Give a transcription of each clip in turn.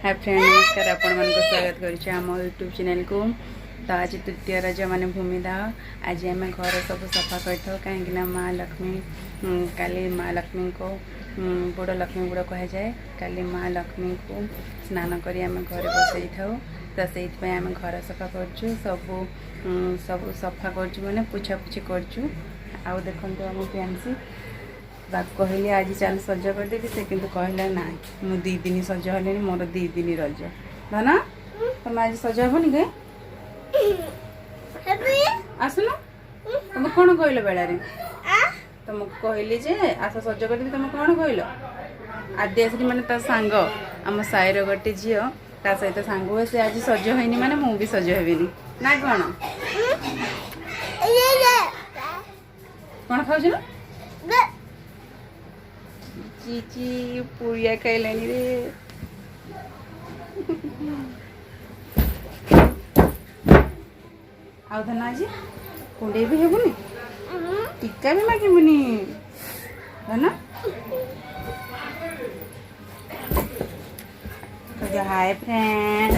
Hi friend नमस्कार आपण मन को स्वागत करुचे आम यूट्यूब चैनल को। तो आज तृतीय रज मान भूमिदाह आज आम घर सब सफा कर कहीं माँ लक्ष्मी काली माँ लक्ष्मी को बड़ लक्ष्मी गुड़ कह जाए काली माँ लक्ष्मी को स्नान करी आम घर बसई था। तो से आम घर सफा करचु सब सफा करचु माने पुछापुछी करचु। आउ देखो आम फैंसी कहली आज चल सज करदेवी से किंतु कहला ना मु 2 दिन सज हले मोर 2 दिन रज धन तुम आज सज हेबनी के आसुन तुम कौन कहल बेला तुम कहली जे आस सज करदेवी तुम कौन कहल आद्याश्री माने ता सांग आम साईर गोटे झी ता सहित सांग हुए से आज सज होनी माने मु भी सज हेबिनी ना कौन कौन खाऊ ना चीची पुड़िया खाइलानी रे आउ धन आज कुंडे भी हेबुनी टीका भी मागिबुनी धन hi friend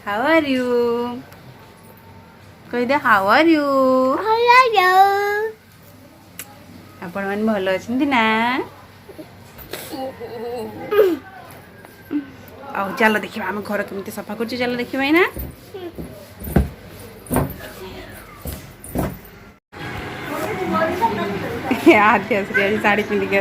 how are you कह दे हाउ आर यू आपण मन भल अच्छी ना आउ चल देखा आम घर केमती सफा कर चल देखा ना आद्याश्री आज साड़ी पिंधिक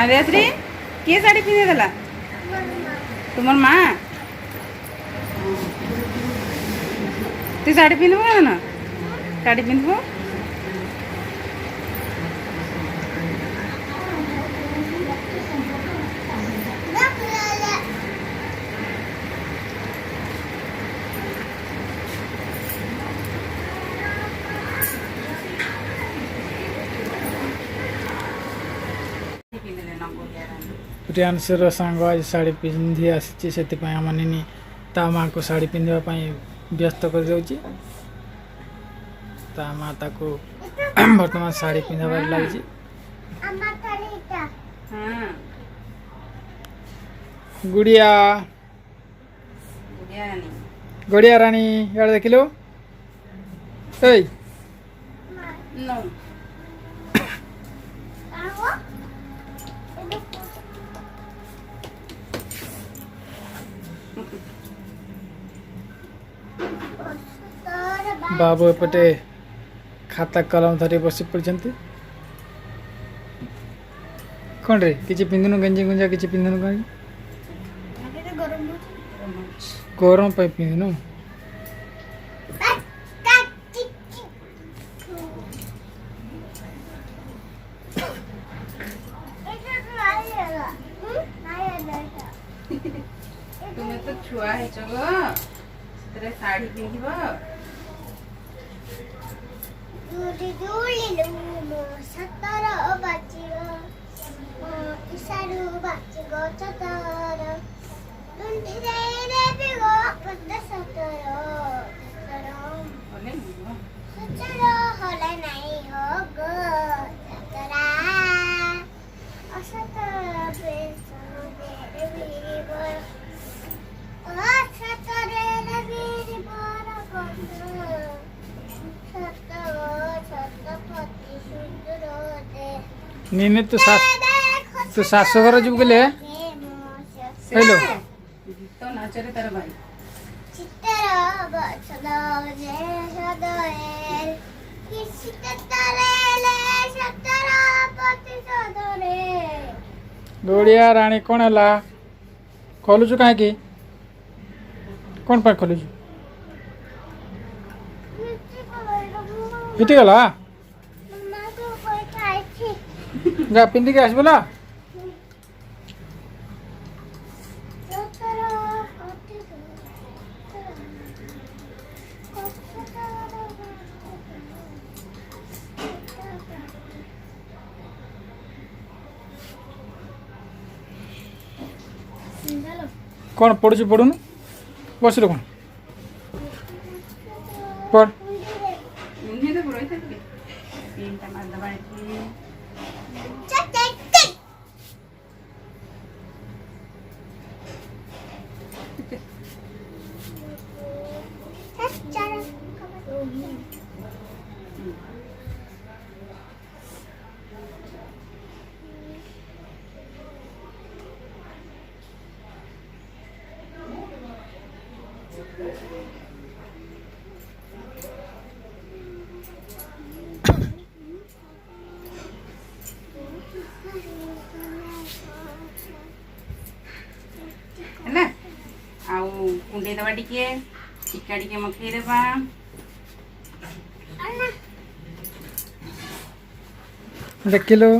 आद्याश्री किए साड़ी पिंधे देला तुम माँ तू साड़ी पिंधबो ना साड़ी पिंधबो प्रियांशर सांग आज साड़ी पिंधि आसी से आमनी ता माँ को साड़ी पिंधापी व्यस्त कर दे ता माँ ताको बर्तमान साड़ी पिंधाबार लगी गुड़िया गुड़िया रानी यार देख लो बाबू एपटे खाता कलम धरी बसी पड़ते कौन रे किसी पिंधुनु गंजी गुंजा किसी पिंधुनु कहीं गरम पे पिंधुनु तुम्हें तो छुआ है चलो तेरे साड़ी पिंधिबो नीने तू सासु घर जब गले हेलो तो नाचरे तार भाई गुड़िया रानी कौन है खोलुचु कहीं कौन पर खोलुचु फिटी गला जा पिंधि के आसबो ना कौन पढ़ुଛୁ पढ़ुनु बस रे कौन पढ़ नहीं तो बुराई था तीन टमाटर दबाए थी है आउ कुंडे दबा टिके टिका टिके मखई देबा देखिलो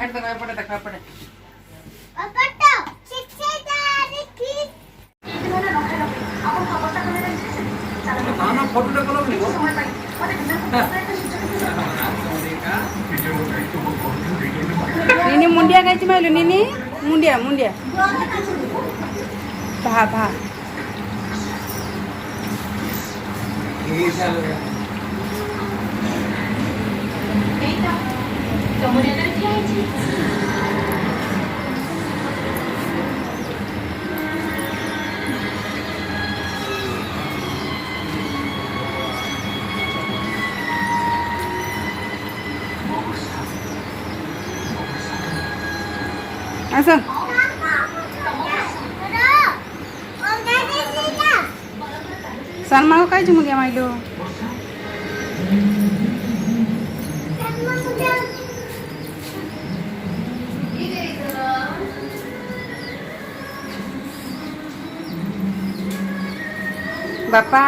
अरे दबा पड़े देखा पड़े निनी मुंडिया खाई माइलु निनी मुंडिया मुंडिया भा भा आसन सनमा को काय मुंडिया माइलु बापा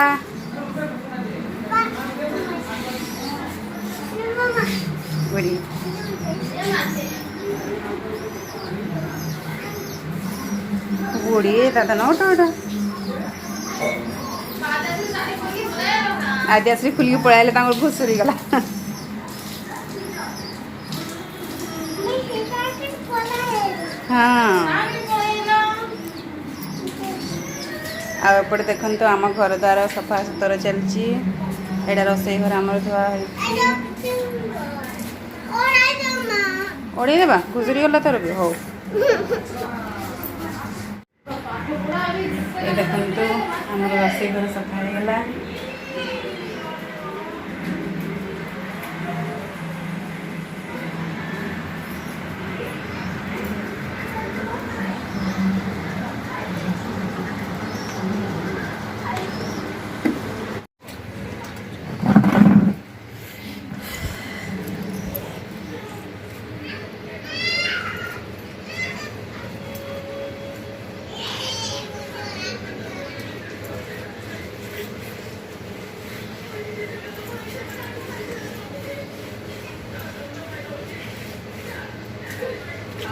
बड़ी बुढ़ी दादा नोट आदि आसरी खुल पड़ा घुसुरी गला हाँ आपटे देखो तो आम घर द्वार सफा सुतर चलची एटा रोसई घर आम धुआ ओढ़े देवा घुसुरी गला थर भी हो देखो तो आम रोसई घर सफा हो गला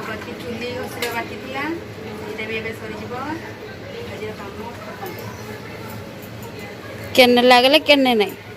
बाटी चुली घषा बाटी था ये भी सरीज आज काम केने लागले केने नहीं